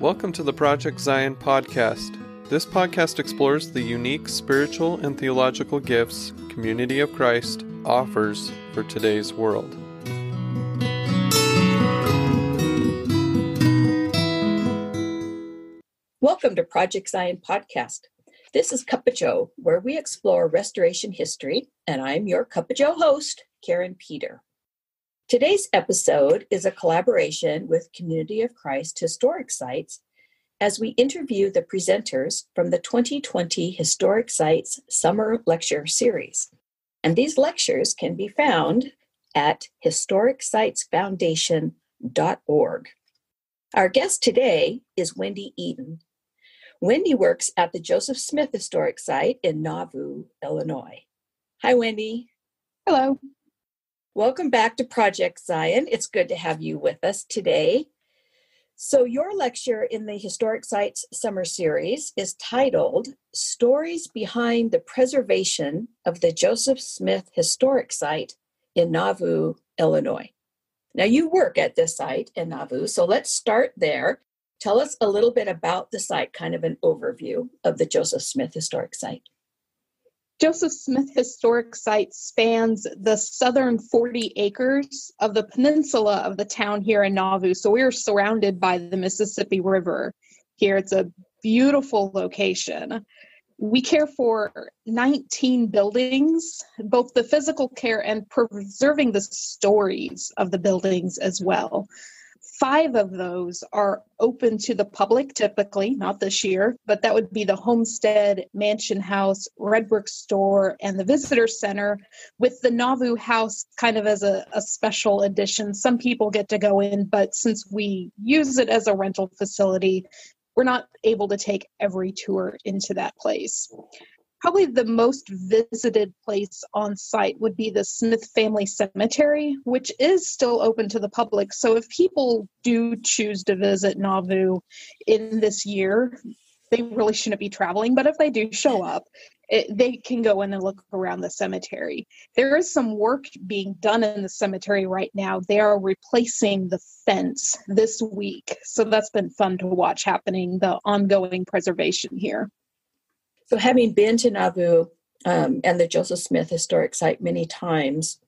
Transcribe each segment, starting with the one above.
Welcome to the Project Zion podcast. This podcast explores the unique spiritual and theological gifts Community of Christ offers for today's world. Welcome to Project Zion podcast. This is Cuppa Joe, where we explore restoration history, and I'm your Cuppa Joe host, Karin Peter. Today's episode is a collaboration with Community of Christ Historic Sites as we interview the presenters from the 2020 Historic Sites Summer Lecture Series. And these lectures can be found at historicsitesfoundation.org. Our guest today is Wendy Eaton. Wendy works at the Joseph Smith Historic Site in Nauvoo, Illinois. Hi, Wendy. Hello. Welcome back to Project Zion. It's good to have you with us today. So your lecture in the Historic Sites Summer Series is titled Stories Behind the Preservation of the Joseph Smith Historic Site in Nauvoo, Illinois. Now you work at this site in Nauvoo, so let's start there. Tell us a little bit about the site, kind of an overview of the Joseph Smith Historic Site. Joseph Smith Historic Site spans the southern 40 acres of the peninsula of the town here in Nauvoo. So we're surrounded by the Mississippi River here. It's a beautiful location. We care for 19 buildings, both the physical care and preserving the stories of the buildings as well. 5 of those are open to the public, typically, not this year, but that would be the Homestead, Mansion House, Red Brick Store, and the Visitor Center, with the Nauvoo House kind of as a special addition. Some people get to go in, but since we use it as a rental facility, we're not able to take every tour into that place. Probably the most visited place on site would be the Smith Family Cemetery, which is still open to the public. So if people do choose to visit Nauvoo in this year, they really shouldn't be traveling. But if they do show up, they can go in and look around the cemetery. There is some work being done in the cemetery right now. They are replacing the fence this week. So that's been fun to watch happening, the ongoing preservation here. So having been to Nauvoo and the Joseph Smith Historic Site many times,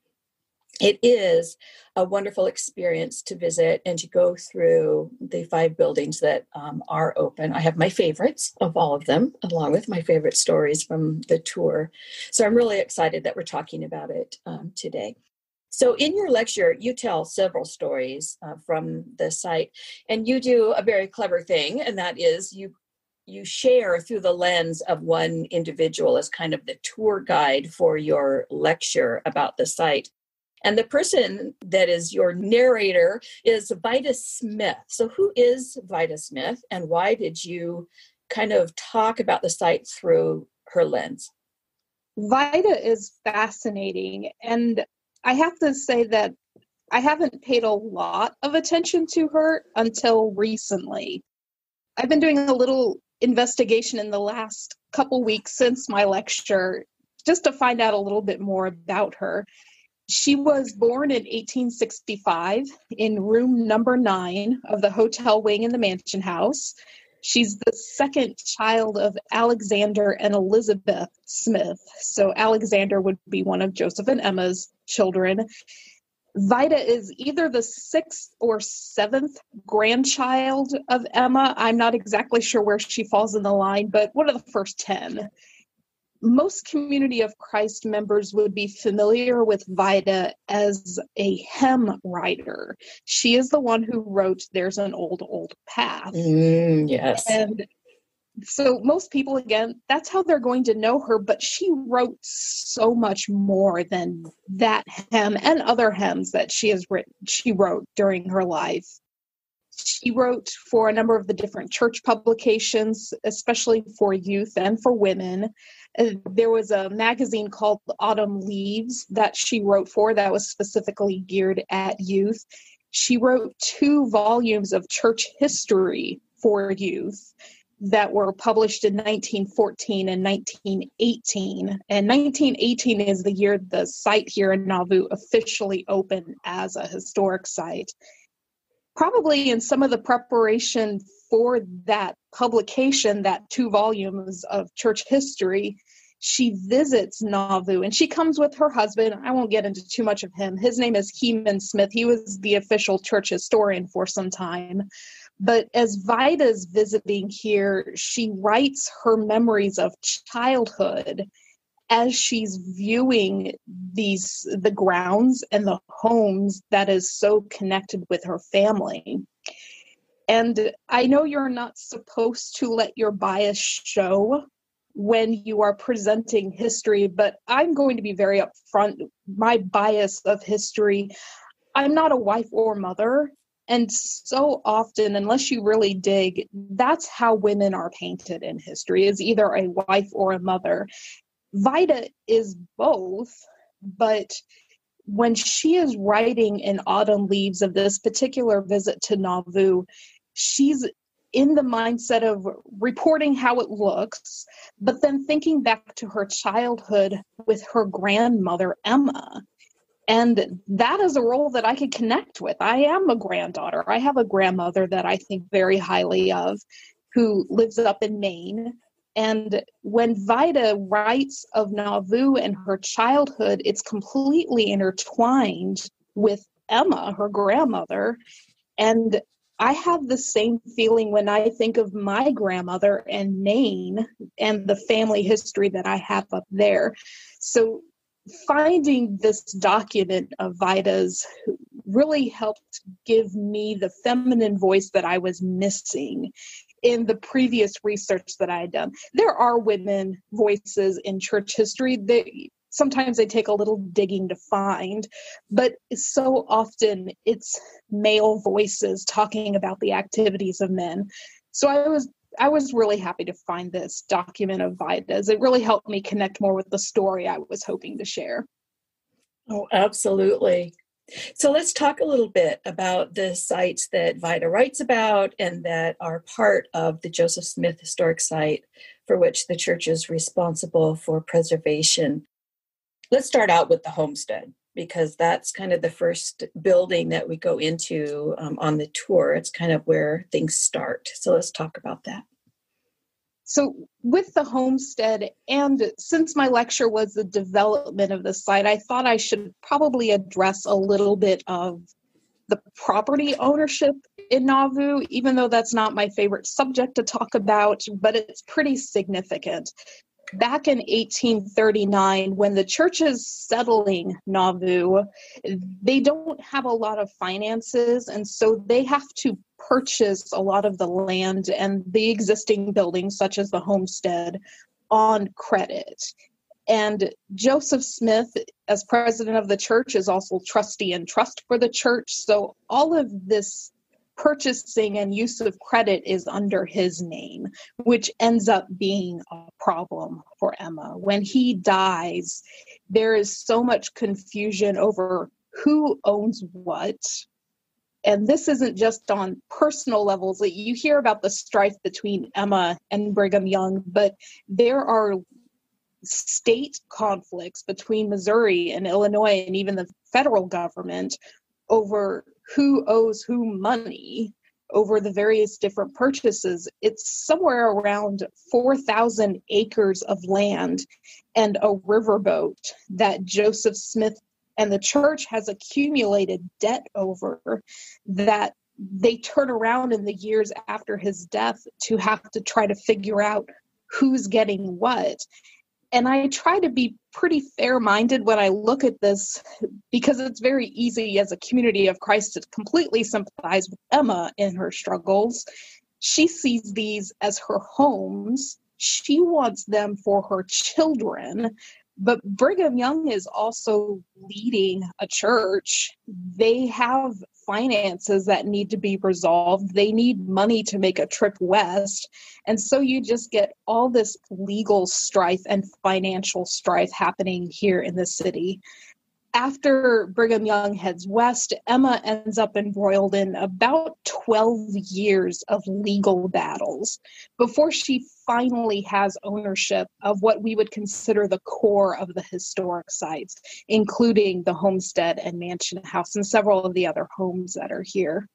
it is a wonderful experience to visit and to go through the 5 buildings that are open. I have my favorites of all of them, along with my favorite stories from the tour. So I'm really excited that we're talking about it today. So in your lecture, you tell several stories from the site, and you do a very clever thing, and that is you share through the lens of one individual as kind of the tour guide for your lecture about the site. And the person that is your narrator is Vida Smith. So who is Vida Smith, and why did you kind of talk about the site through her lens? Vida is fascinating, and I have to say that I haven't paid a lot of attention to her until recently. I've been doing a little investigation in the last couple weeks since my lecture just to find out a little bit more about her. She was born in 1865 in room number 9 of the hotel wing in the Mansion House. She's the second child of Alexander and Elizabeth Smith. So Alexander would be one of Joseph and Emma's children. Vida is either the 6th or 7th grandchild of Emma. I'm not exactly sure where she falls in the line, but one of the first 10. Most Community of Christ members would be familiar with Vida as a hymn writer. She is the one who wrote There's an Old, Old Path. Yes. And so most people, again, that's how they're going to know her, but she wrote so much more than that hymn and other hymns that she wrote during her life. She wrote for a number of the different church publications, especially for youth and for women. There was a magazine called Autumn Leaves that she wrote for that was specifically geared at youth. She wrote 2 volumes of church history for youth that were published in 1914 and 1918. And 1918 is the year the site here in Nauvoo officially opened as a historic site. Probably in some of the preparation for that publication, that 2 volumes of church history, she visits Nauvoo, and she comes with her husband. I won't get into too much of him. His name is Heman Smith. He was the official church historian for some time. But as Vida's visiting here, she writes her memories of childhood as she's viewing the grounds and the homes that is so connected with her family. And I know you're not supposed to let your bias show when you are presenting history, but I'm going to be very upfront. My bias of history, I'm not a wife or mother. And so often, unless you really dig, that's how women are painted in history, is either a wife or a mother. Vida is both, but when she is writing in Autumn Leaves of this particular visit to Nauvoo, she's in the mindset of reporting how it looks, but then thinking back to her childhood with her grandmother, Emma. And that is a role that I could connect with. I am a granddaughter. I have a grandmother that I think very highly of, who lives up in Maine. And when Vida writes of Nauvoo and her childhood, it's completely intertwined with Emma, her grandmother. And I have the same feeling when I think of my grandmother and Maine and the family history that I have up there. So finding this document of Vida's really helped give me the feminine voice that I was missing in the previous research that I had done. There are women voices in church history. Sometimes they take a little digging to find, but so often it's male voices talking about the activities of men. So I was really happy to find this document of Vida's. It really helped me connect more with the story I was hoping to share. Oh, absolutely. So let's talk a little bit about the sites that Vida writes about and that are part of the Joseph Smith Historic Site, for which the church is responsible for preservation. Let's start out with the homestead, because that's kind of the first building that we go into on the tour. It's kind of where things start. So let's talk about that. So with the homestead, and since my lecture was the development of the site, I thought I should probably address a little bit of the property ownership in Nauvoo, even though that's not my favorite subject to talk about, but it's pretty significant. Back in 1839, when the church is settling Nauvoo, they don't have a lot of finances, and so they have to purchase a lot of the land and the existing buildings, such as the homestead, on credit. And Joseph Smith, as president of the church, is also trustee and trust for the church. So all of this purchasing and use of credit is under his name, which ends up being a problem for Emma. When he dies, there is so much confusion over who owns what. And this isn't just on personal levels. You hear about the strife between Emma and Brigham Young, but there are state conflicts between Missouri and Illinois and even the federal government over who owes who money over the various different purchases. It's somewhere around 4,000 acres of land and a riverboat that Joseph Smith and the church has accumulated debt over, that they turn around in the years after his death to have to try to figure out who's getting what. And I try to be pretty fair-minded when I look at this, because it's very easy as a community of Christ to completely sympathize with Emma in her struggles. She sees these as her homes. She wants them for her children. But Brigham Young is also leading a church. They have finances that need to be resolved. They need money to make a trip west. And so you just get all this legal strife and financial strife happening here in the city. After Brigham Young heads west, Emma ends up embroiled in about 12 years of legal battles before she finally has ownership of what we would consider the core of the historic sites, including the homestead and mansion house and several of the other homes that are here.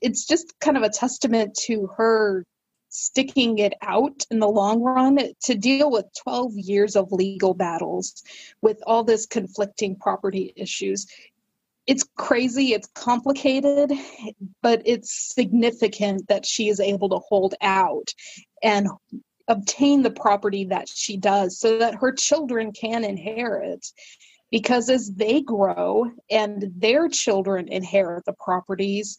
it's just kind of a testament to her sticking it out in the long run to deal with 12 years of legal battles with all this conflicting property issues. It's crazy, it's complicated, but it's significant that she is able to hold out and obtain the property that she does so that her children can inherit. Because as they grow and their children inherit the properties,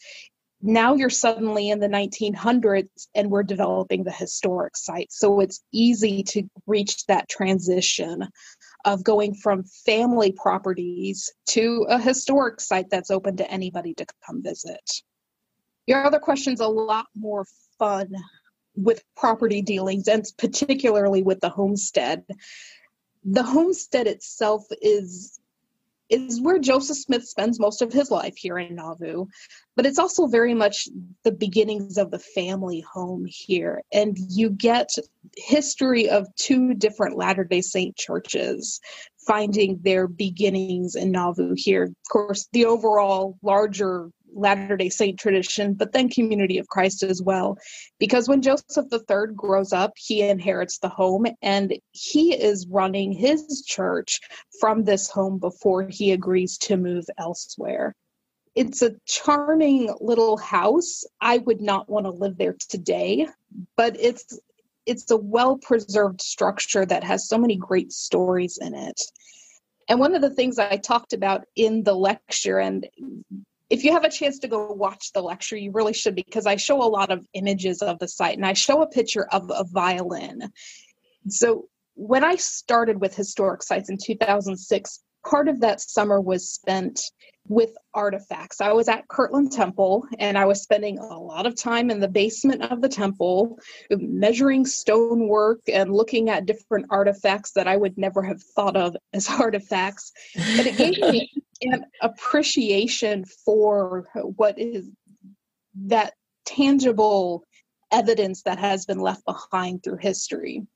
now you're suddenly in the 1900s and we're developing the historic site. So it's easy to reach that transition of going from family properties to a historic site that's open to anybody to come visit. Your other question's a lot more fun with property dealings, and particularly with the homestead. The homestead itself is where Joseph Smith spends most of his life here in Nauvoo, but it's also very much the beginnings of the family home here. And you get history of two different Latter-day Saint churches finding their beginnings in Nauvoo here. Of course, the overall larger Latter-day Saint tradition, but then Community of Christ as well. Because when Joseph III grows up, he inherits the home, and he is running his church from this home before he agrees to move elsewhere. It's a charming little house. I would not want to live there today, but it's a well-preserved structure that has so many great stories in it. And one of the things I talked about in the lecture, and if you have a chance to go watch the lecture, you really should, because I show a lot of images of the site, and I show a picture of a violin. So when I started with historic sites in 2006, part of that summer was spent with artifacts. I was at Kirtland Temple, and I was spending a lot of time in the basement of the temple, measuring stonework and looking at different artifacts that I would never have thought of as artifacts. But it gave me an appreciation for what is that tangible evidence that has been left behind through history.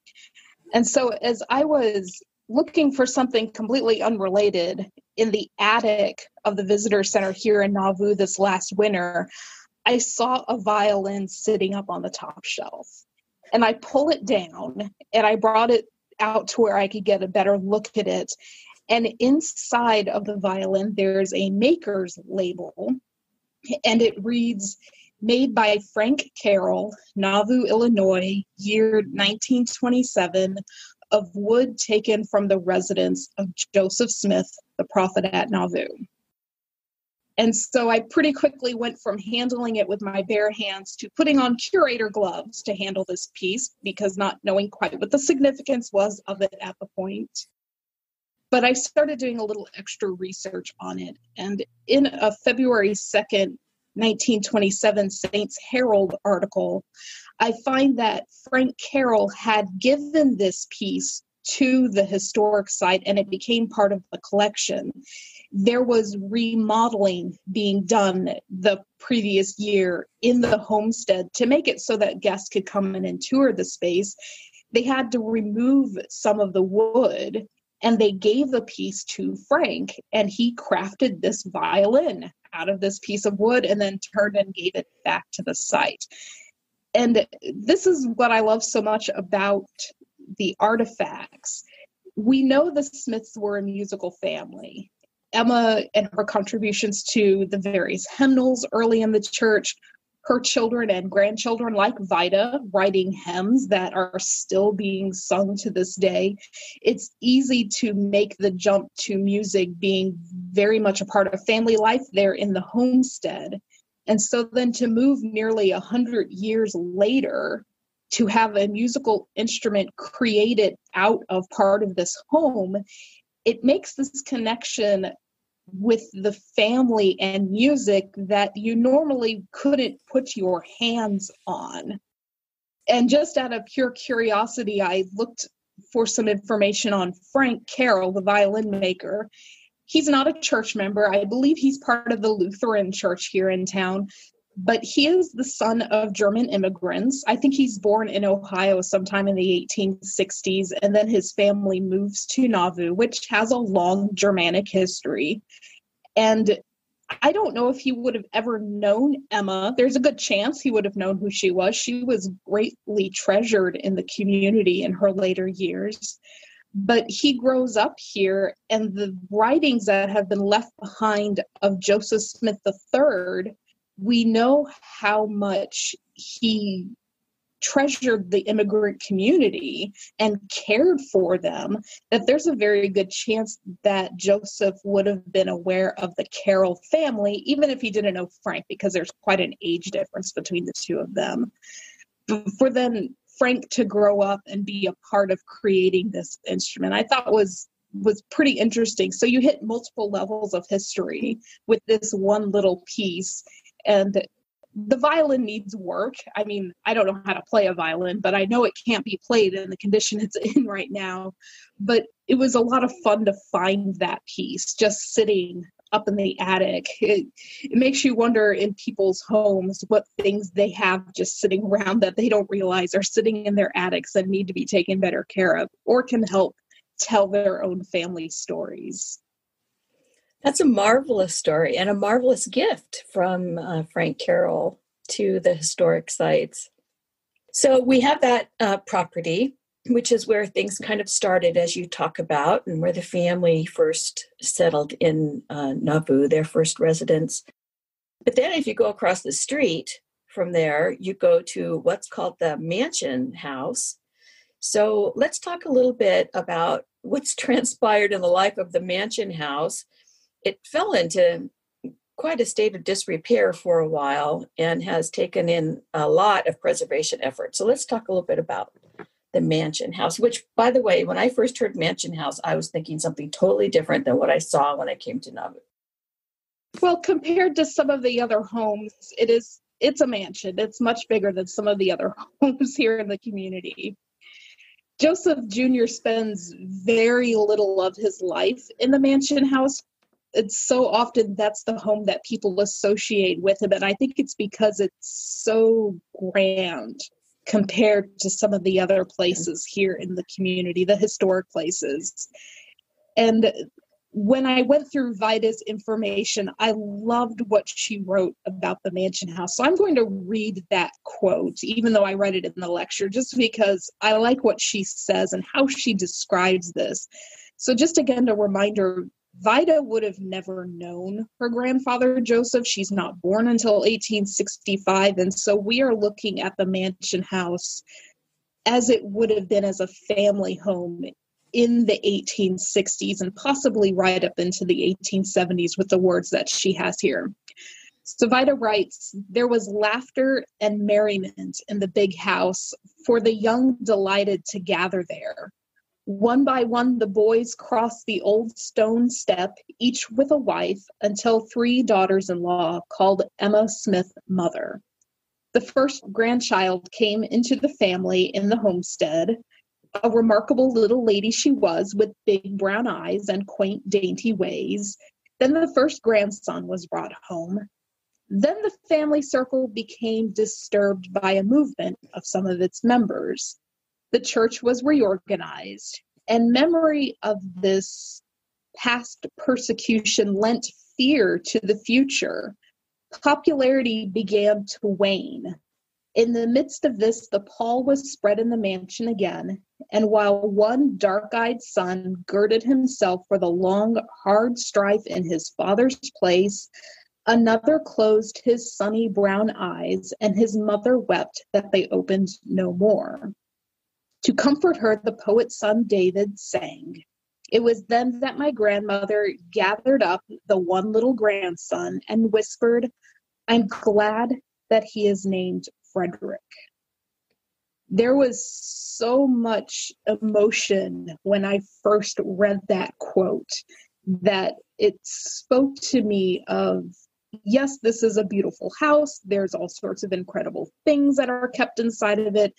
And so as I was looking for something completely unrelated in the attic of the visitor center here in Nauvoo this last winter, I saw a violin sitting up on the top shelf. And I pull it down, and I brought it out to where I could get a better look at it. And inside of the violin, there's a maker's label, and it reads, "Made by Frank Carroll, Nauvoo, Illinois, year 1927, of wood taken from the residence of Joseph Smith, the prophet at Nauvoo." And so I pretty quickly went from handling it with my bare hands to putting on curator gloves to handle this piece, because not knowing quite what the significance was of it at the point. But I started doing a little extra research on it. And in a February 2nd, 1927 Saints Herald article, I find that Frank Carroll had given this piece to the historic site, and it became part of the collection. There was remodeling being done the previous year in the homestead to make it so that guests could come in and tour the space. They had to remove some of the wood, and they gave the piece to Frank, and he crafted this violin out of this piece of wood and then turned and gave it back to the site. And this is what I love so much about the artifacts. We know the Smiths were a musical family. Emma and her contributions to the various hymnals early in the church, her children and grandchildren like Vida writing hymns that are still being sung to this day. It's easy to make the jump to music being very much a part of family life there in the homestead. And so then to move nearly 100 years later to have a musical instrument created out of part of this home, it makes this connection with the family and music that you normally couldn't put your hands on. And just out of pure curiosity, I looked for some information on Frank Carroll, the violin maker. He's not a church member. I believe he's part of the Lutheran church here in town, but he is the son of German immigrants. I think he's born in Ohio sometime in the 1860s, and then his family moves to Nauvoo, which has a long Germanic history. And I don't know if he would have ever known Emma. There's a good chance he would have known who she was. She was greatly treasured in the community in her later years. But he grows up here, and the writings that have been left behind of Joseph Smith III, we know how much he treasured the immigrant community and cared for them, that there's a very good chance that Joseph would have been aware of the Carroll family, even if he didn't know Frank, because there's quite an age difference between the two of them. For then Frank to grow up and be a part of creating this instrument, I thought was pretty interesting. So you hit multiple levels of history with this one little piece. And the violin needs work. I mean, I don't know how to play a violin, but I know it can't be played in the condition it's in right now. But it was a lot of fun to find that piece just sitting up in the attic. It makes you wonder in people's homes what things they have just sitting around that they don't realize are sitting in their attics and need to be taken better care of, or can help tell their own family stories. That's a marvelous story and a marvelous gift from Frank Carroll to the historic sites. So we have that property, which is where things kind of started, as you talk about, and where the family first settled in Nauvoo, their first residence. But then if you go across the street from there, you go to what's called the Mansion House. So let's talk a little bit about what's transpired in the life of the Mansion House. It fell into quite a state of disrepair for a while and has taken in a lot of preservation efforts. So let's talk a little bit about the Mansion House, which, by the way, when I first heard Mansion House, I was thinking something totally different than what I saw when I came to Nauvoo. Well, compared to some of the other homes, it's a mansion. It's much bigger than some of the other homes here in the community. Joseph Jr. spends very little of his life in the Mansion House. It's so often that's the home that people associate with him. And I think it's because it's so grand compared to some of the other places here in the community, the historic places. And when I went through Vida's information, I loved what she wrote about the Mansion House. So I'm going to read that quote, even though I read it in the lecture, just because I like what she says and how she describes this. So just again, a reminder, Vida would have never known her grandfather, Joseph. She's not born until 1865. And so we are looking at the Mansion House as it would have been as a family home in the 1860s and possibly right up into the 1870s with the words that she has here. So Vida writes, "There was laughter and merriment in the big house, for the young delighted to gather there. One by one, the boys crossed the old stone step, each with a wife, until 3 daughters-in-law called Emma Smith mother. The first grandchild came into the family in the homestead. A remarkable little lady she was, with big brown eyes and quaint, dainty ways. Then the first grandson was brought home. Then the family circle became disturbed by a movement of some of its members. The church was reorganized, and memory of this past persecution lent fear to the future. Popularity began to wane. In the midst of this, the pall was spread in the mansion again, and while one dark-eyed son girded himself for the long, hard strife in his father's place, another closed his sunny brown eyes, and his mother wept that they opened no more. To comfort her, the poet's son David sang. It was then that my grandmother gathered up the one little grandson and whispered, 'I'm glad that he is named Frederick.'" There was so much emotion when I first read that quote that it spoke to me of, yes, this is a beautiful house. There's all sorts of incredible things that are kept inside of it.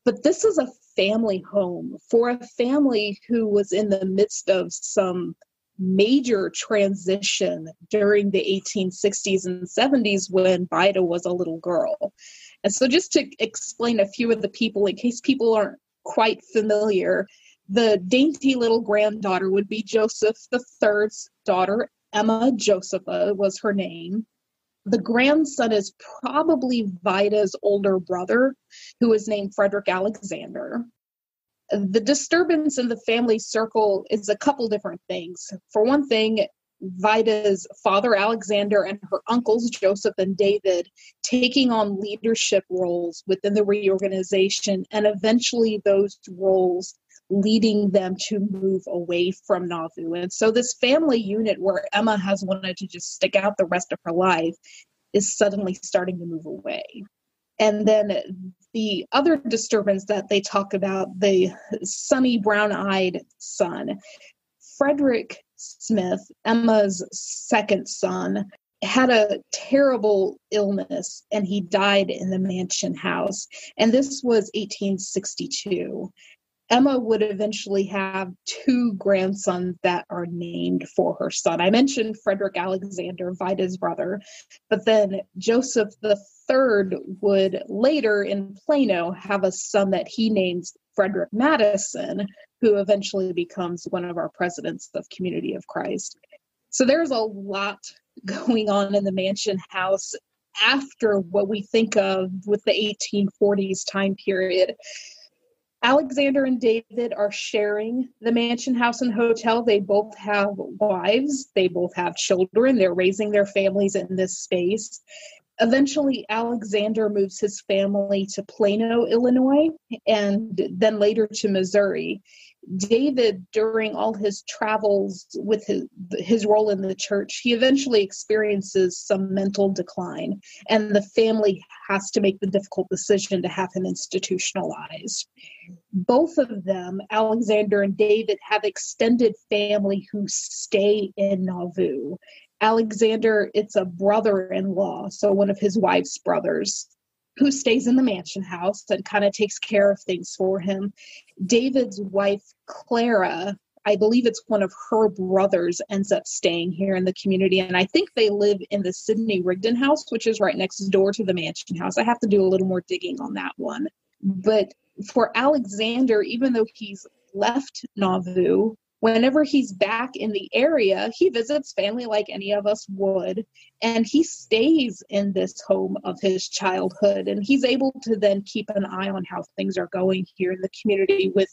But this is a family home for a family who was in the midst of some major transition during the 1860s and 70s when Vida was a little girl. And so just to explain a few of the people, in case people aren't quite familiar, the dainty little granddaughter would be Joseph III's daughter, Emma Josepha was her name. The grandson is probably Vida's older brother, who is named Frederick Alexander. The disturbance in the family circle is a couple different things. For one thing, Vida's father, Alexander, and her uncles, Joseph and David, taking on leadership roles within the reorganization, and eventually those roles leading them to move away from Nauvoo. And so this family unit where Emma has wanted to just stick out the rest of her life is suddenly starting to move away. And then the other disturbance that they talk about, the sunny brown-eyed son, Frederick Smith, Emma's second son, had a terrible illness and he died in the mansion house. And this was 1862. Emma would eventually have two grandsons that are named for her son. I mentioned Frederick Alexander, Vida's brother, but then Joseph III would later in Plano have a son that he names Frederick Madison, who eventually becomes one of our presidents of Community of Christ. So there's a lot going on in the mansion house after what we think of with the 1840s time period. Alexander and David are sharing the mansion house and hotel. They both have wives. They both have children. They're raising their families in this space. Eventually, Alexander moves his family to Plano, Illinois, and then later to Missouri. David, during all his travels with his role in the church, he eventually experiences some mental decline, and the family has to make the difficult decision to have him institutionalized. Both of them, Alexander and David, have extended family who stay in Nauvoo. Alexander, it's a brother-in-law, so one of his wife's brothers, who stays in the mansion house and kind of takes care of things for him. David's wife, Clara, I believe it's one of her brothers, ends up staying here in the community. And I think they live in the Sidney Rigdon house, which is right next door to the mansion house. I have to do a little more digging on that one. But for Alexander, even though he's left Nauvoo, whenever he's back in the area, he visits family like any of us would, and he stays in this home of his childhood, and he's able to then keep an eye on how things are going here in the community with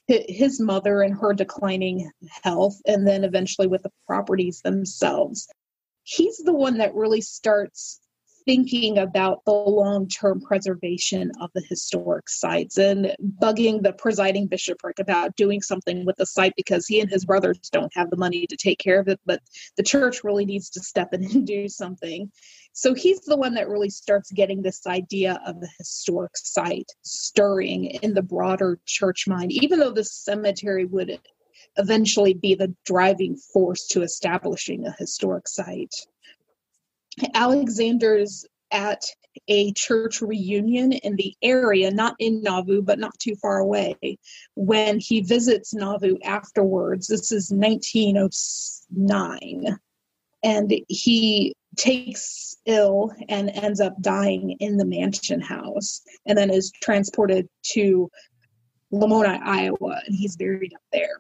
his mother and her declining health, and then eventually with the properties themselves. He's the one that really starts thinking about the long-term preservation of the historic sites and bugging the presiding bishopric about doing something with the site because he and his brothers don't have the money to take care of it, but the church really needs to step in and do something. So he's the one that really starts getting this idea of the historic site stirring in the broader church mind, even though the cemetery would eventually be the driving force to establishing a historic site. Alexander's at a church reunion in the area, not in Nauvoo, but not too far away, when he visits Nauvoo afterwards. This is 1909. And he takes ill and ends up dying in the mansion house and then is transported to Lamoni, Iowa, and he's buried up there.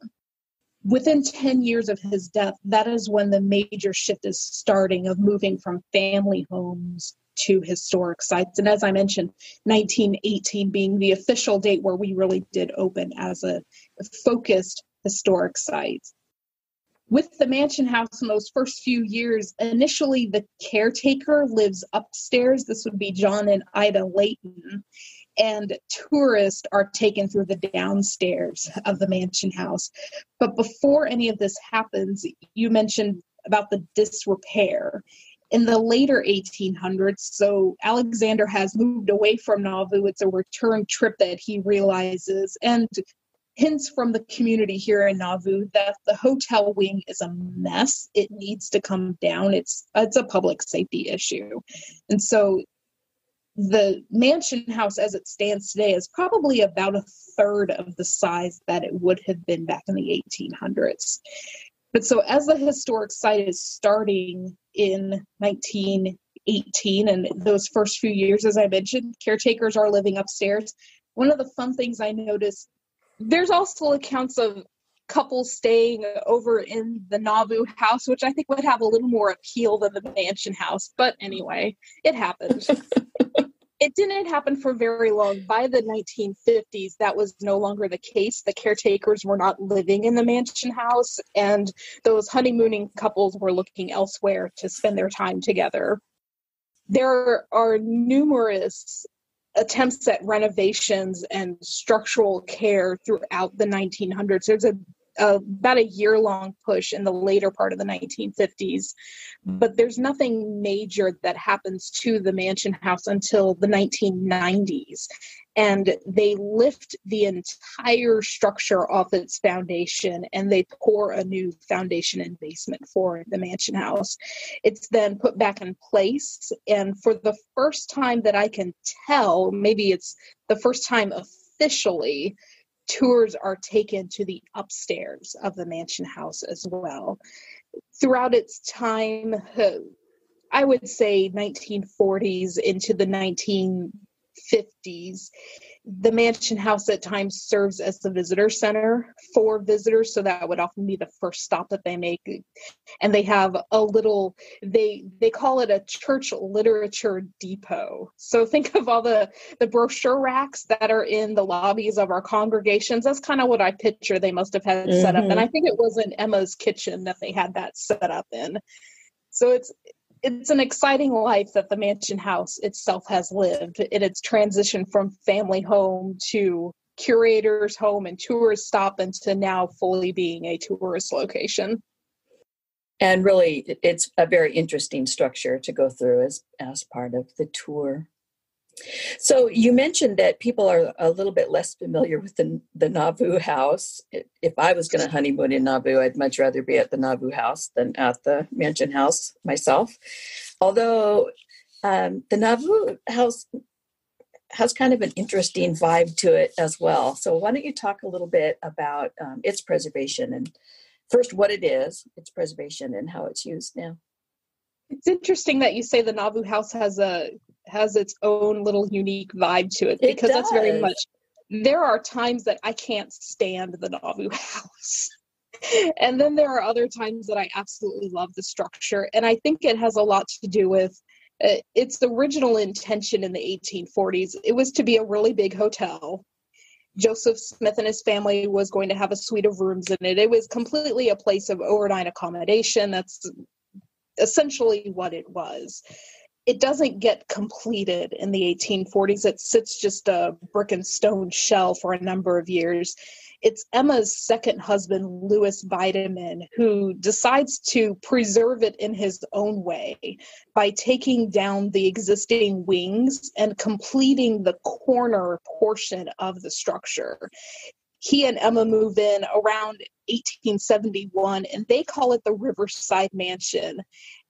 Within 10 years of his death, that is when the major shift is starting of moving from family homes to historic sites. And as I mentioned, 1918 being the official date where we really did open as a focused historic site. With the mansion house in those first few years, initially the caretaker lives upstairs. This would be John and Ida Layton. And tourists are taken through the downstairs of the mansion house. But before any of this happens, you mentioned about the disrepair. In the later 1800s, so Alexander has moved away from Nauvoo. It's a return trip that he realizes, and hints from the community here in Nauvoo that the hotel wing is a mess. It needs to come down. It's a public safety issue. And so the mansion house as it stands today is probably about a third of the size that it would have been back in the 1800s. But so as the historic site is starting in 1918 and those first few years, as I mentioned, caretakers are living upstairs. One of the fun things I noticed, there's also accounts of couples staying over in the Nauvoo house, which I think would have a little more appeal than the mansion house. But anyway, it happened. It didn't happen for very long. By the 1950s, that was no longer the case. The caretakers were not living in the mansion house, and those honeymooning couples were looking elsewhere to spend their time together. There are numerous attempts at renovations and structural care throughout the 1900s. There's about a year-long push in the later part of the 1950s, but there's nothing major that happens to the mansion house until the 1990s. And they lift the entire structure off its foundation, and they pour a new foundation and basement for the mansion house. It's then put back in place, and for the first time that I can tell, maybe it's the first time officially, tours are taken to the upstairs of the mansion house as well. Throughout its time, I would say 1940s into the 1950s, the mansion house at times serves as the visitor center for visitors, so that would often be the first stop that they make. And they have a little, they call it a church literature depot. So think of all the brochure racks that are in the lobbies of our congregations. That's kind of what I picture they must have had set up. And I think it was in Emma's kitchen that they had that set up in. So it's an exciting life that the mansion house itself has lived in its transition from family home to curator's home and tourist stop, and to now fully being a tourist location. And really, it's a very interesting structure to go through as part of the tour. So you mentioned that people are a little bit less familiar with the Nauvoo house. If I was going to honeymoon in Nauvoo, I'd much rather be at the Nauvoo house than at the mansion house myself. Although the Nauvoo house has kind of an interesting vibe to it as well. So why don't you talk a little bit about its preservation, and first what it is, its preservation, and how it's used now. It's interesting that you say the Nauvoo house has its own little unique vibe to it, because that's very much, there are times that I can't stand the Nauvoo house. And then there are other times that I absolutely love the structure. And I think it has a lot to do with its original intention in the 1840s. It was to be a really big hotel. Joseph Smith and his family was going to have a suite of rooms in it. It was completely a place of overnight accommodation. That's essentially what it was. It doesn't get completed in the 1840s. It sits just a brick and stone shell for a number of years. It's Emma's second husband, Louis Dauerman, who decides to preserve it in his own way by taking down the existing wings and completing the corner portion of the structure. He and Emma move in around 1871, and they call it the Riverside Mansion.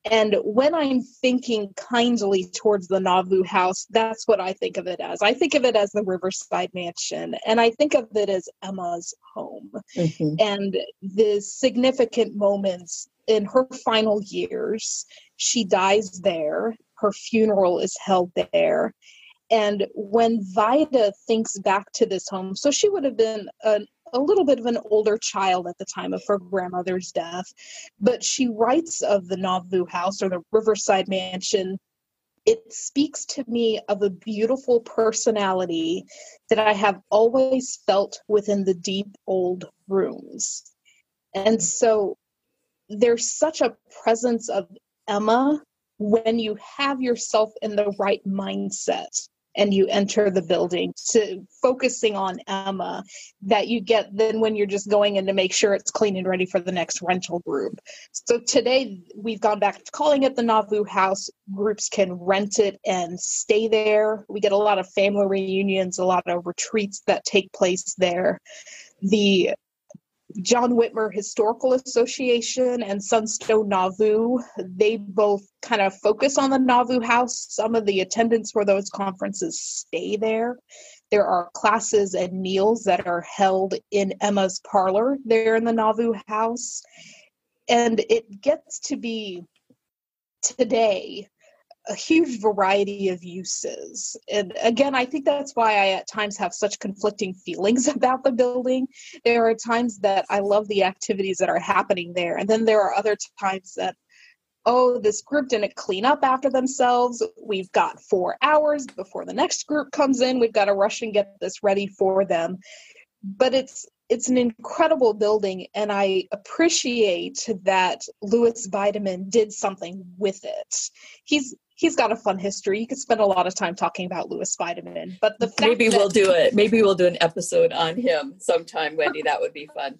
And when I'm thinking kindly towards the Nauvoo house, that's what I think of it as. I think of it as the Riverside Mansion, and I think of it as Emma's home. And the significant moments in her final years, she dies there. Her funeral is held there. And when Vida thinks back to this home, so she would have been a little bit of an older child at the time of her grandmother's death, but she writes of the Nauvoo house, or the Riverside Mansion. It speaks to me of a beautiful personality that I have always felt within the deep old rooms. And so there's such a presence of Emma when you have yourself in the right mindset and you enter the building, to focusing on Emma, that you get then when you're just going in to make sure it's clean and ready for the next rental group. So today we've gone back to calling it the Nauvoo house. Groups can rent it and stay there. We get a lot of family reunions, a lot of retreats that take place there. The John Whitmer Historical Association and Sunstone Nauvoo, they both kind of focus on the Nauvoo house. Some of the attendants for those conferences stay there. There are classes and meals that are held in Emma's parlor there in the Nauvoo house. And it gets to be today a huge variety of uses. And again, I think that's why I at times have such conflicting feelings about the building. There are times that I love the activities that are happening there. And then there are other times that, oh, this group didn't clean up after themselves. We've got 4 hours before the next group comes in. We've got to rush and get this ready for them. But it's an incredible building, and I appreciate that Louis Weideman did something with it. He's got a fun history. You could spend a lot of time talking about Louis Weideman, but the fact maybe we'll do it. Maybe we'll do an episode on him sometime, Wendy. That would be fun.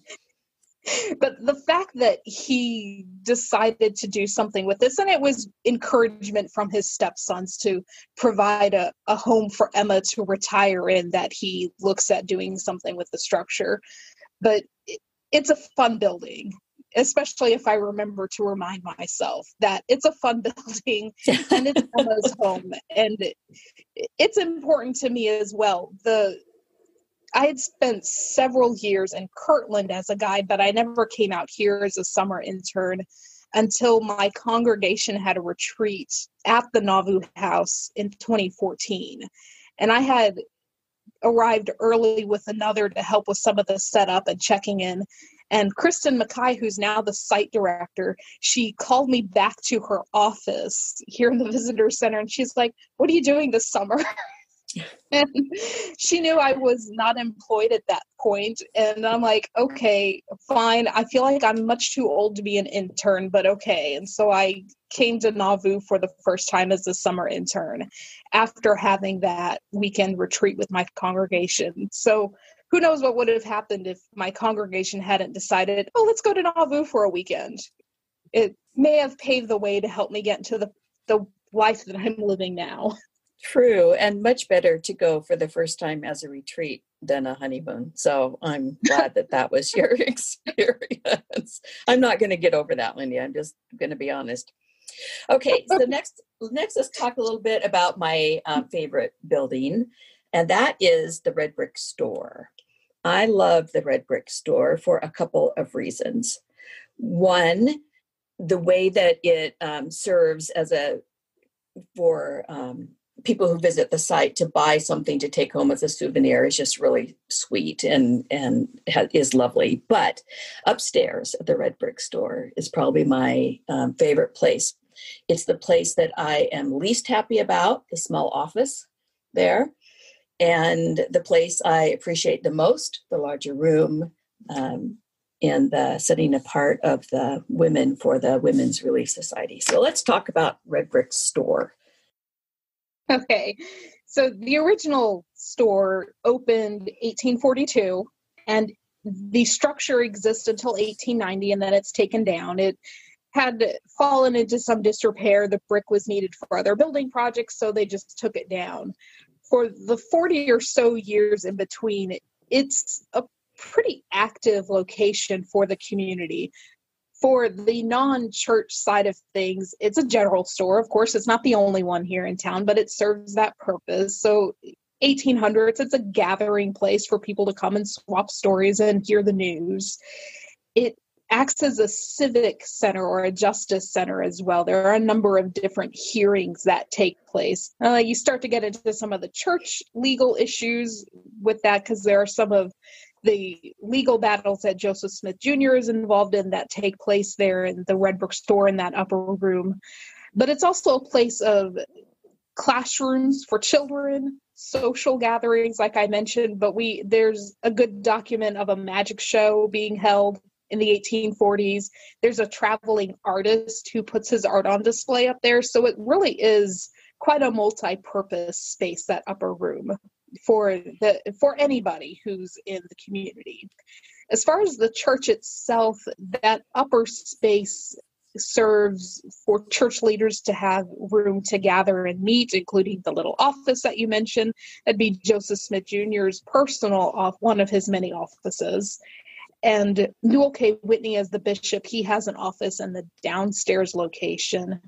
But the fact that he decided to do something with this, and it was encouragement from his stepsons to provide a home for Emma to retire in, that he looks at doing something with the structure. But it's a fun building, especially if I remember to remind myself that it's a fun building and it's Emma's home. And it's important to me as well. I had spent several years in Kirtland as a guide, but I never came out here as a summer intern until my congregation had a retreat at the Nauvoo house in 2014. And I had arrived early with another to help with some of the setup and checking in. And Kristen Mackay, who's now the site director, she called me back to her office here in the visitor center. And she's like, "What are you doing this summer?" And she knew I was not employed at that point. And I'm like, okay, fine. I feel like I'm much too old to be an intern, but okay. And so I came to Nauvoo for the first time as a summer intern after having that weekend retreat with my congregation. So who knows what would have happened if my congregation hadn't decided, oh, let's go to Nauvoo for a weekend. It may have paved the way to help me get into the life that I'm living now. True, and much better to go for the first time as a retreat than a honeymoon. So I'm glad that was your experience. I'm not going to get over that, Wendy. I'm just going to be honest. Okay, so next let's talk a little bit about my favorite building, and that is the Red Brick Store. I love the Red Brick Store for a couple of reasons. One, the way that it serves as for people who visit the site to buy something to take home as a souvenir is just really sweet and is lovely. But upstairs at the Red Brick Store is probably my favorite place. It's the place that I am least happy about, the small office there, and the place I appreciate the most, the larger room, and the setting apart of the women for the Women's Relief Society. So let's talk about Red Brick Store. Okay, so the original store opened 1842, and the structure exists until 1890, and then it's taken down. It had fallen into some disrepair. The brick was needed for other building projects, so they just took it down. For the 40 or so years in between, it's a pretty active location for the community. For the non-church side of things, it's a general store. Of course, it's not the only one here in town, but it serves that purpose. So 1800s, it's a gathering place for people to come and swap stories and hear the news. It acts as a civic center or a justice center as well. There are a number of different hearings that take place. You start to get into some of the church legal issues with that, because there are some of the legal battles that Joseph Smith Jr. is involved in that take place there in the Red Brick Store in that upper room. But it's also a place of classrooms for children, social gatherings, like I mentioned. But there's a good document of a magic show being held in the 1840s. There's a traveling artist who puts his art on display up there. So it really is quite a multi-purpose space, that upper room, for anybody who's in the community. As far as the church itself, that upper space serves for church leaders to have room to gather and meet, including the little office that you mentioned. That'd be Joseph Smith Jr.'s one of his many offices. And Newell K. Whitney, as the bishop, he has an office in the downstairs location.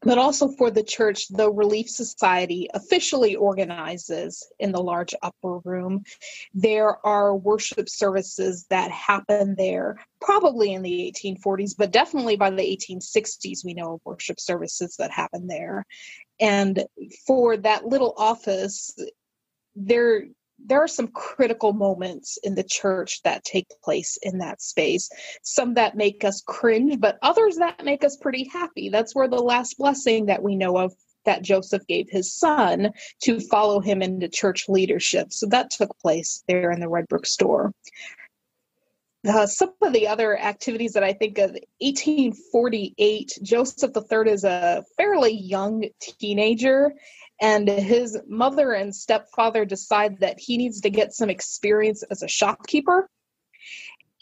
but also for the church, the Relief Society officially organizes in the large upper room. There are worship services that happen there, probably in the 1840s, but definitely by the 1860s, we know of worship services that happen there. And for that little office, there are some critical moments in the church that take place in that space. Some that make us cringe, but others that make us pretty happy. That's where the last blessing that we know of that Joseph gave his son to follow him into church leadership. So that took place there in the Red Brick Store. Some of the other activities that I think of, 1848, Joseph III is a fairly young teenager, and his mother and stepfather decide that he needs to get some experience as a shopkeeper.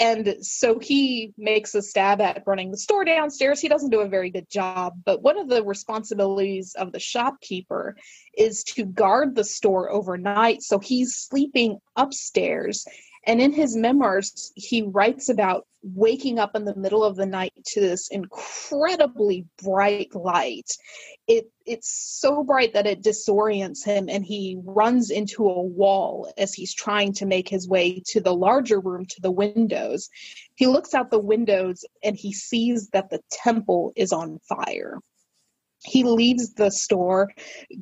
And so he makes a stab at running the store downstairs. He doesn't do a very good job, but one of the responsibilities of the shopkeeper is to guard the store overnight. So he's sleeping upstairs. And in his memoirs, he writes about waking up in the middle of the night to this incredibly bright light. It's so bright that it disorients him, and he runs into a wall as he's trying to make his way to the larger room, to the windows. He looks out the windows and he sees that the temple is on fire. He leaves the store,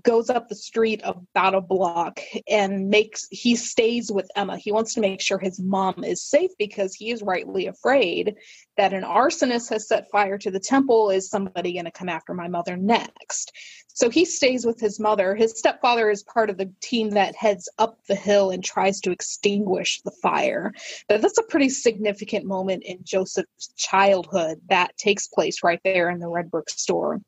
goes up the street about a block, and he stays with Emma. He wants to make sure his mom is safe because he is rightly afraid that an arsonist has set fire to the temple. Is somebody going to come after my mother next? So he stays with his mother. His stepfather is part of the team that heads up the hill and tries to extinguish the fire. But that's a pretty significant moment in Joseph's childhood that takes place right there in the Red Brick Store.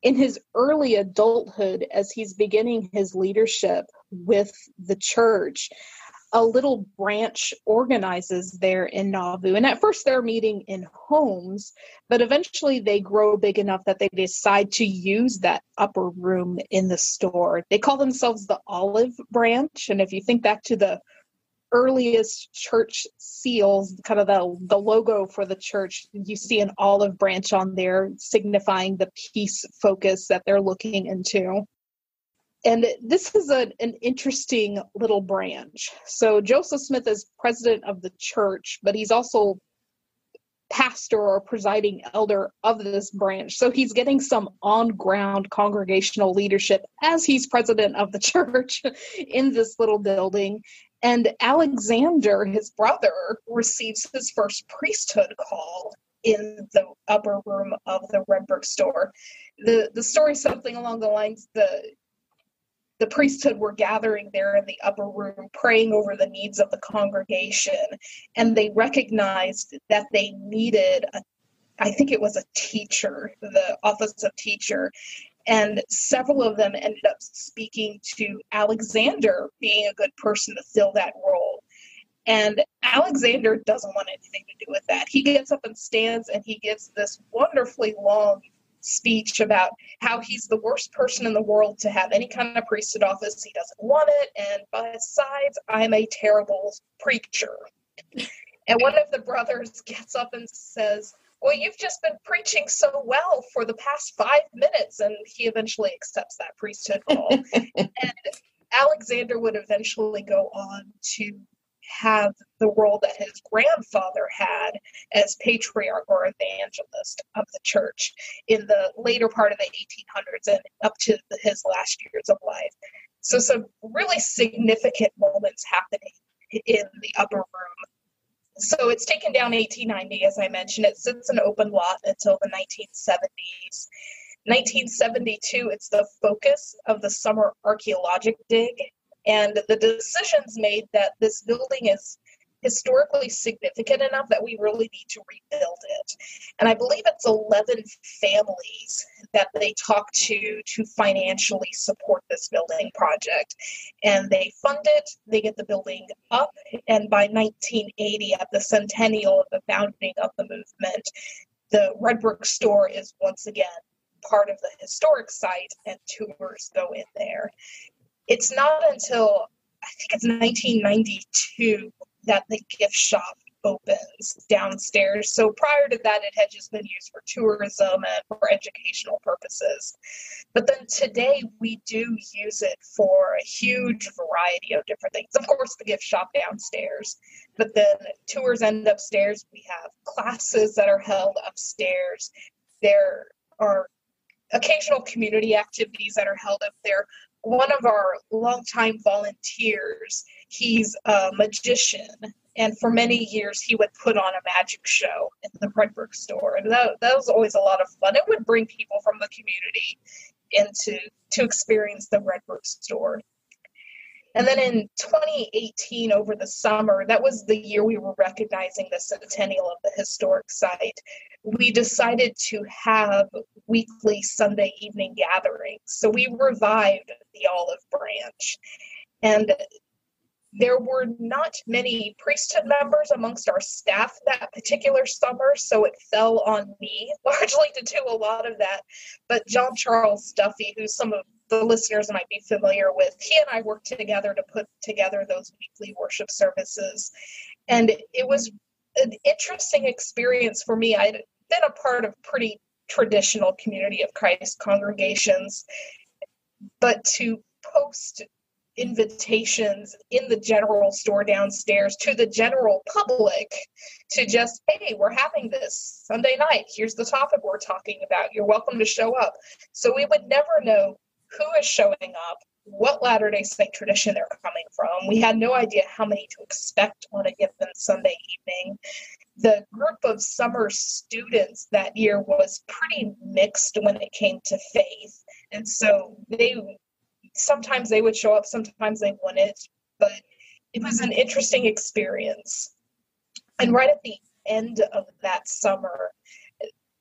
In his early adulthood, as he's beginning his leadership with the church, a little branch organizes there in Nauvoo. And at first they're meeting in homes, but eventually they grow big enough that they decide to use that upper room in the store. They call themselves the Olive Branch. And if you think back to the earliest church seals, kind of the logo for the church, you see an olive branch on there signifying the peace focus that they're looking into. And this is an interesting little branch. So Joseph Smith is president of the church, but he's also pastor or presiding elder of this branch. So he's getting some on-ground congregational leadership as he's president of the church in this little building. And Alexander, his brother, receives his first priesthood call in the upper room of the Red Brick Store. The story is something along the lines, the priesthood were gathering there in the upper room, praying over the needs of the congregation, and they recognized that they needed, I think it was a teacher, the office of teacher, and several of them ended up speaking to Alexander being a good person to fill that role. And Alexander doesn't want anything to do with that. He gets up and stands, and he gives this wonderfully long speech about how he's the worst person in the world to have any kind of priesthood office. He doesn't want it. And besides, I'm a terrible preacher. And one of the brothers gets up and says, well, you've just been preaching so well for the past 5 minutes. And he eventually accepts that priesthood call. And Alexander would eventually go on to have the role that his grandfather had as patriarch or evangelist of the church in the later part of the 1800s and up to his last years of life. So some really significant moments happening in the upper room. So it's taken down 1890, as I mentioned. It sits an open lot until the 1970s. 1972, it's the focus of the summer archaeologic dig. And the decision's made that this building is historically significant enough that we really need to rebuild it. And I believe it's 11 families that they talk to financially support this building project. And they fund it, they get the building up, and by 1980, at the centennial of the founding of the movement, the Red Brick Store is once again part of the historic site, and tours go in there. It's not until, I think it's 1992, that the gift shop opens downstairs. So prior to that, it had just been used for tourism and for educational purposes. But then today we do use it for a huge variety of different things. Of course, the gift shop downstairs, but then tours end upstairs. We have classes that are held upstairs. There are occasional community activities that are held up there. One of our longtime volunteers, he's a magician, and for many years he would put on a magic show in the Redbrook store, and that was always a lot of fun. It would bring people from the community to experience the Redbrook store. And then in 2018, over the summer, that was the year we were recognizing the centennial of the historic site, we decided to have weekly Sunday evening gatherings. So we revived the Olive Branch. And there were not many priesthood members amongst our staff that particular summer, so it fell on me largely to do a lot of that. But John Charles Duffy, who some of the listeners might be familiar with, he and I worked together to put together those weekly worship services. And it was an interesting experience for me. I'd been a part of pretty traditional Community of Christ congregations, but to post invitations in the general store downstairs to the general public to just, hey, we're having this Sunday night. Here's the topic we're talking about. You're welcome to show up. So we would never know who is showing up, what Latter-day Saint tradition they're coming from. We had no idea how many to expect on a given Sunday evening. The group of summer students that year was pretty mixed when it came to faith. And so sometimes they would show up, sometimes they wouldn't, but it was an interesting experience. And right at the end of that summer,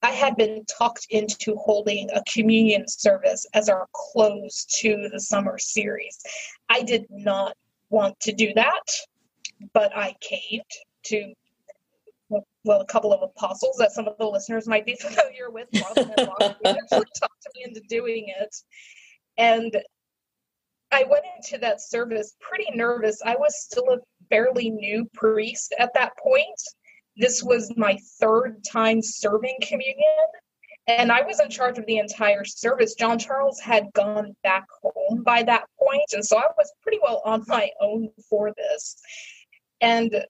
I had been talked into holding a communion service as our close to the summer series. I did not want to do that, but I caved to, well, a couple of apostles that some of the listeners might be familiar with. Actually talked me into doing it. And I went into that service pretty nervous. I was still a fairly new priest at that point. This was my third time serving communion, and I was in charge of the entire service. John Charles had gone back home by that point, and so I was pretty well on my own for this. And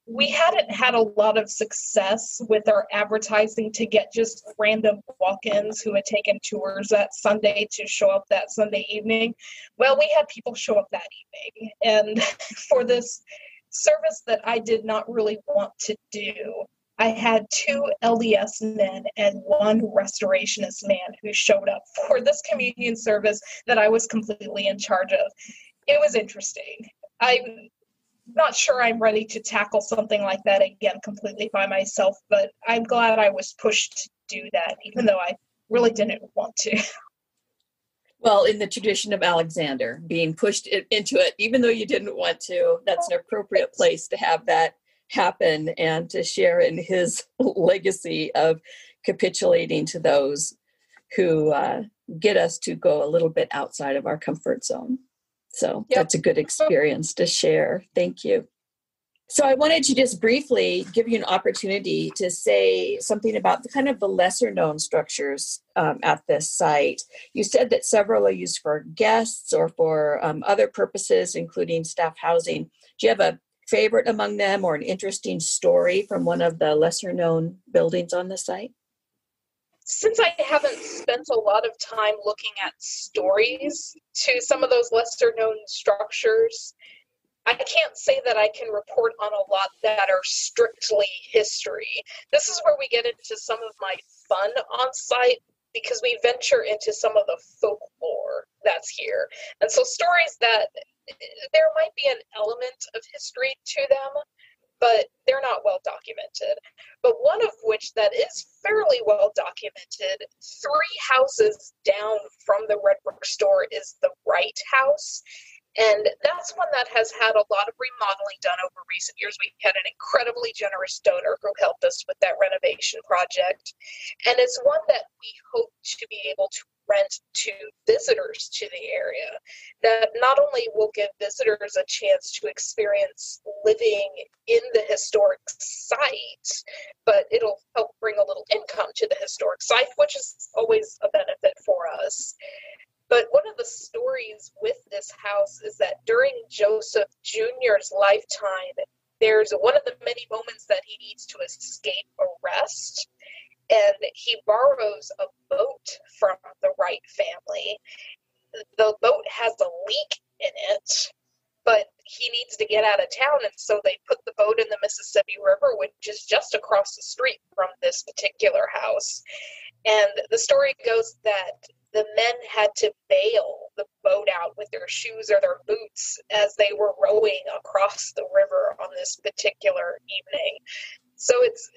we hadn't had a lot of success with our advertising to get just random walk-ins who had taken tours that Sunday to show up that Sunday evening. Well, we had people show up that evening. And for this service that I did not really want to do, I had 2 LDS men and 1 restorationist man who showed up for this communion service that I was completely in charge of. It was interesting. I'm not sure I'm ready to tackle something like that again completely by myself, but I'm glad I was pushed to do that, even though I really didn't want to. Well, in the tradition of Alexander, being pushed into it, even though you didn't want to, that's an appropriate place to have that happen and to share in his legacy of capitulating to those who get us to go a little bit outside of our comfort zone. So That's a good experience to share. Thank you. So I wanted to just briefly give you an opportunity to say something about the lesser known structures at this site. You said that several are used for guests or for other purposes, including staff housing. Do you have a favorite among them or an interesting story from one of the lesser known buildings on the site? Since I haven't spent a lot of time looking at stories to some of those lesser known structures, I can't say that I can report on a lot that are strictly history. This is where we get into some of my fun on site, because we venture into some of the folklore that's here. And so stories that there might be an element of history to them, but they're not well documented. But one of which that is fairly well documented, 3 houses down from the Redbrook store is the Wright House. And that's one that has had a lot of remodeling done over recent years. We had an incredibly generous donor who helped us with that renovation project. And it's one that we hope to be able to rent to visitors to the area that not only will give visitors a chance to experience living in the historic site, but it'll help bring a little income to the historic site, which is always a benefit for us. But one of the stories with this house is that during Joseph Jr.'s lifetime, there's one of the many moments that he needs to escape arrest, and he borrows a boat from the Wright family. The boat has a leak in it, but he needs to get out of town, and so they put the boat in the Mississippi River, which is just across the street from this particular house. And the story goes that the men had to bail the boat out with their shoes or their boots as they were rowing across the river on this particular evening. So it's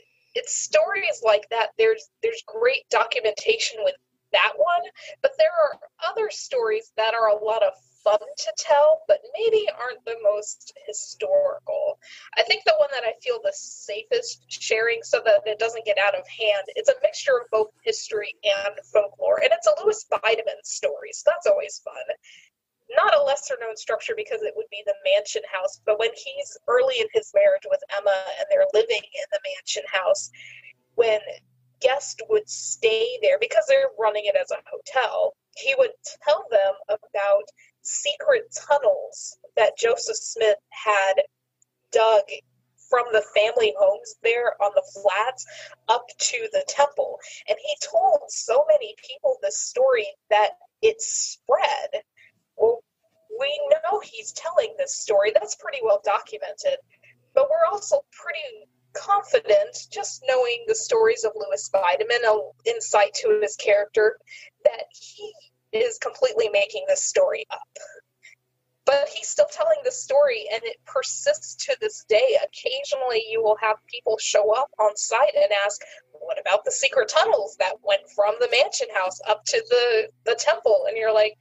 stories like that. There's great documentation with that one, but there are other stories that are a lot of fun to tell, but maybe aren't the most historical. I think the one that I feel the safest sharing so that it doesn't get out of hand, it's a mixture of both history and folklore, and it's a Louis Weideman story, so that's always fun. Not a lesser known structure because it would be the mansion house, but when he's early in his marriage with Emma and they're living in the mansion house, when guests would stay there because they're running it as a hotel, he would tell them about secret tunnels that Joseph Smith had dug from the family homes there on the flats up to the temple. And he told so many people this story that it spread. Well, we know he's telling this story. That's pretty well documented. But we're also pretty confident, just knowing the stories of Louis Weideman, an insight to his character, that he is completely making this story up. But he's still telling the story, and it persists to this day. Occasionally you will have people show up on site and ask, what about the secret tunnels that went from the mansion house up to the temple? And you're like,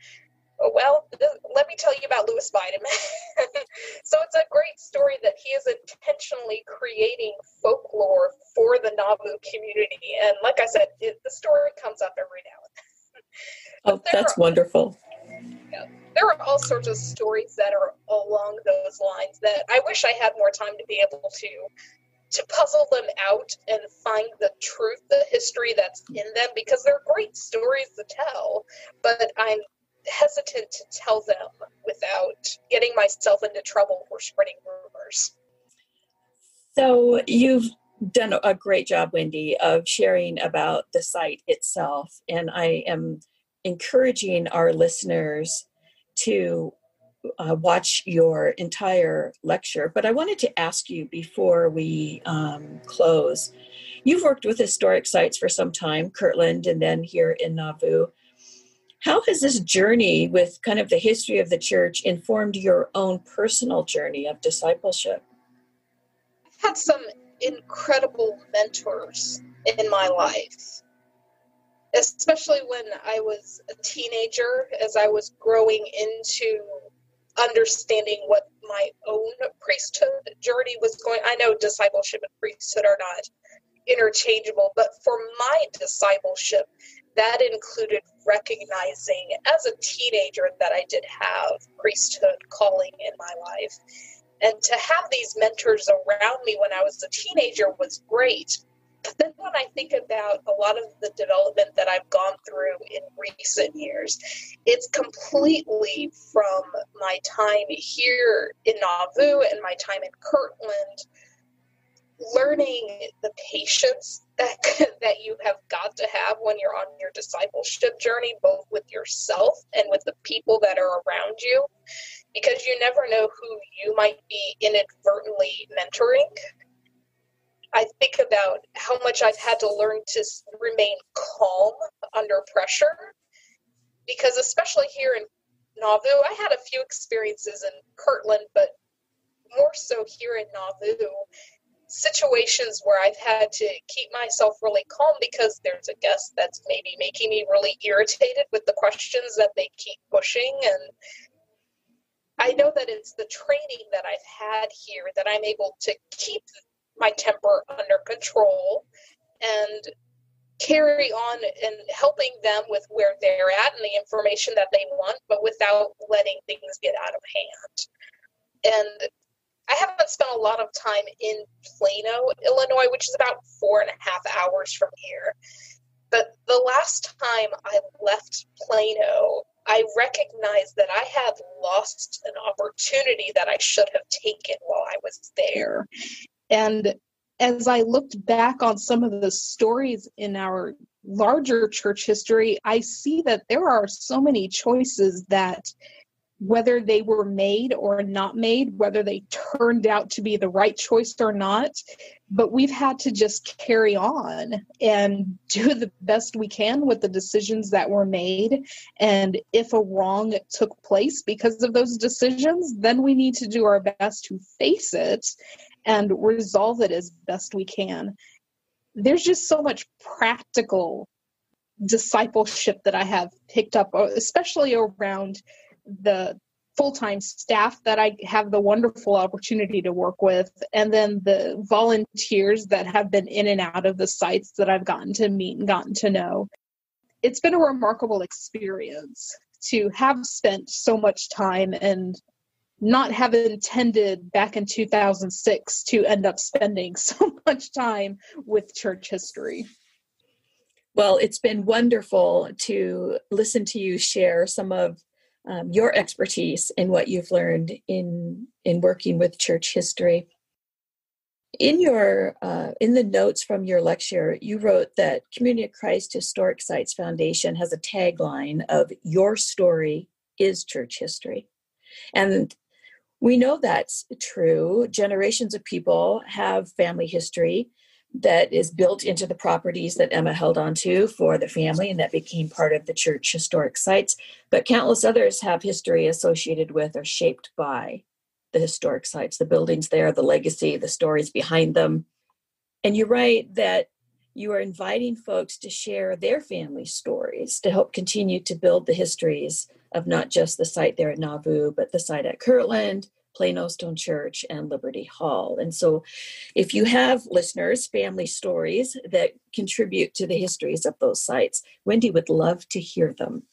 oh, well, let me tell you about Louis Weideman. So it's a great story that he is intentionally creating folklore for the Nauvoo community. And like I said, the story comes up every now and then. Oh, that's wonderful. Yeah, there are all sorts of stories that are along those lines that I wish I had more time to be able to puzzle them out and find the truth, the history that's in them, because they're great stories to tell, but I'm hesitant to tell them without getting myself into trouble for spreading rumors. So you've done a great job, Wendy, of sharing about the site itself, and I am encouraging our listeners to watch your entire lecture. But I wanted to ask you before we close, you've worked with historic sites for some time, Kirtland and then here in Nauvoo. How has this journey with kind of the history of the church informed your own personal journey of discipleship? I've had some incredible mentors in my life, especially when I was a teenager, as I was growing into understanding what my own priesthood journey was going. I know discipleship and priesthood are not interchangeable, but for my discipleship, that included recognizing as a teenager that I did have priesthood calling in my life. And to have these mentors around me when I was a teenager was great. But then when I think about a lot of the development that I've gone through in recent years, it's completely from my time here in Nauvoo and my time in Kirtland, learning the patience that you have got to have when you're on your discipleship journey, both with yourself and with the people that are around you, because you never know who you might be inadvertently mentoring. I think about how much I've had to learn to remain calm under pressure, because especially here in Nauvoo, I had a few experiences in Kirtland, but more so here in Nauvoo, situations where I've had to keep myself really calm because there's a guest that's maybe making me really irritated with the questions that they keep pushing. And I know that it's the training that I've had here that I'm able to keep my temper under control and carry on and helping them with where they're at and the information that they want, but without letting things get out of hand. And I haven't spent a lot of time in Plano, Illinois, which is about 4.5 hours from here. But the last time I left Plano, I recognized that I had lost an opportunity that I should have taken while I was there. And as I looked back on some of the stories in our larger church history, I see that there are so many choices that, whether they were made or not made, whether they turned out to be the right choice or not, but we've had to just carry on and do the best we can with the decisions that were made. And if a wrong took place because of those decisions, then we need to do our best to face it and resolve it as best we can. There's just so much practical discipleship that I have picked up, especially around the full-time staff that I have the wonderful opportunity to work with, and then the volunteers that have been in and out of the sites that I've gotten to meet and gotten to know. It's been a remarkable experience to have spent so much time and not have intended back in 2006 to end up spending so much time with church history. Well, it's been wonderful to listen to you share some of your expertise in what you've learned in working with church history. In the notes from your lecture, you wrote that Community of Christ Historic Sites Foundation has a tagline of "Your story is church history," and we know that's true. Generations of people have family history that is built into the properties that Emma held onto for the family, and that became part of the church historic sites. But countless others have history associated with or shaped by the historic sites, the buildings there, the legacy, the stories behind them. And you write that you are inviting folks to share their family stories to help continue to build the histories of not just the site there at Nauvoo, but the site at Kirtland, Plano Stone Church, and Liberty Hall. And so if you have listeners, family stories that contribute to the histories of those sites, Wendy would love to hear them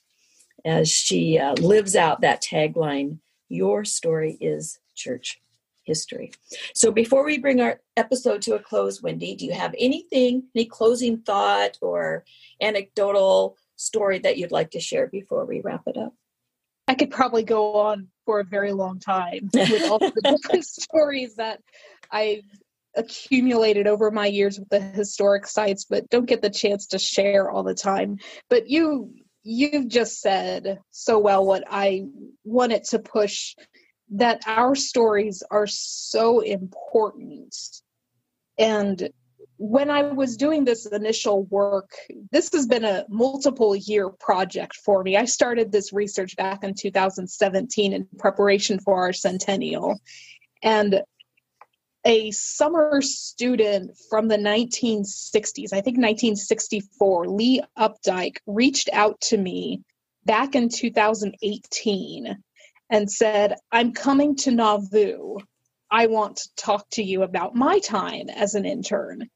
as she lives out that tagline, "Your story is church history." So before we bring our episode to a close, Wendy, do you have any closing thought or anecdotal story that you'd like to share before we wrap it up? I could probably go on for a very long time with all the different stories that I've accumulated over my years with the historic sites, but don't get the chance to share all the time. But you've just said so well what I wanted to push, that our stories are so important. And when I was doing this initial work, this has been a multiple year project for me. I started this research back in 2017 in preparation for our centennial. And a summer student from the 1960s, I think 1964, Lee Updike, reached out to me back in 2018 and said, "I'm coming to Nauvoo. I want to talk to you about my time as an intern."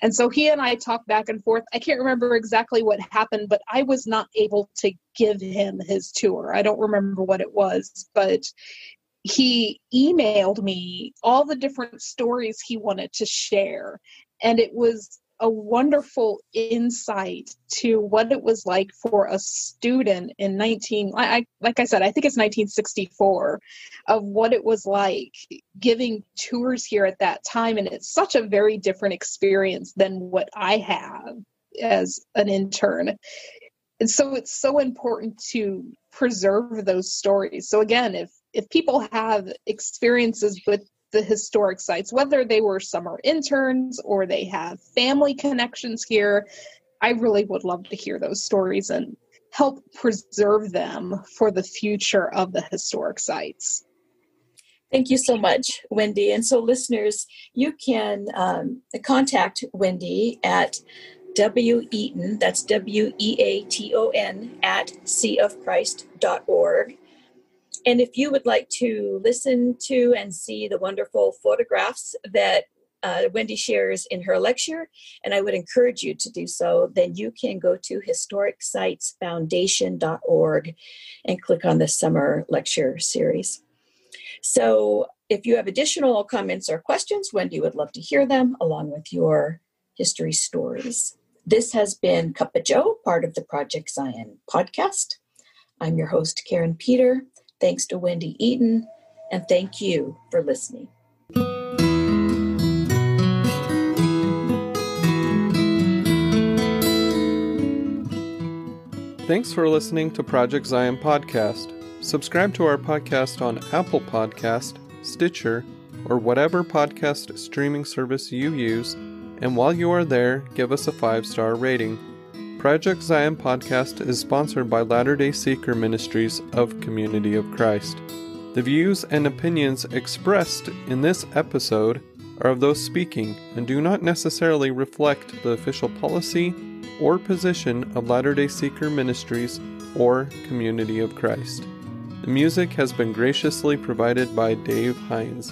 And so he and I talked back and forth. I can't remember exactly what happened, but I was not able to give him his tour. I don't remember what it was, but he emailed me all the different stories he wanted to share. And it was a wonderful insight to what it was like for a student in like I said, I think it's 1964, of what it was like giving tours here at that time. And it's such a very different experience than what I have as an intern. And so it's so important to preserve those stories. So again, if people have experiences with the historic sites, whether they were summer interns or they have family connections here, I really would love to hear those stories and help preserve them for the future of the historic sites. Thank you so much, Wendy. And so listeners, you can contact Wendy at Eaton, that's WEATON at seaofchrist.org. And if you would like to listen to and see the wonderful photographs that Wendy shares in her lecture, and I would encourage you to do so, then you can go to historicsitesfoundation.org and click on the summer lecture series. So if you have additional comments or questions, Wendy would love to hear them along with your history stories. This has been Cuppa Joe, part of the Project Zion podcast. I'm your host, Karin Peter. Thanks to Wendy Eaton, and thank you for listening. Thanks for listening to Project Zion Podcast. Subscribe to our podcast on Apple Podcast, Stitcher, or whatever podcast streaming service you use, and while you are there, give us a 5-star rating. Project Zion Podcast is sponsored by Latter-day Seeker Ministries of Community of Christ. The views and opinions expressed in this episode are of those speaking and do not necessarily reflect the official policy or position of Latter-day Seeker Ministries or Community of Christ. The music has been graciously provided by Dave Hines.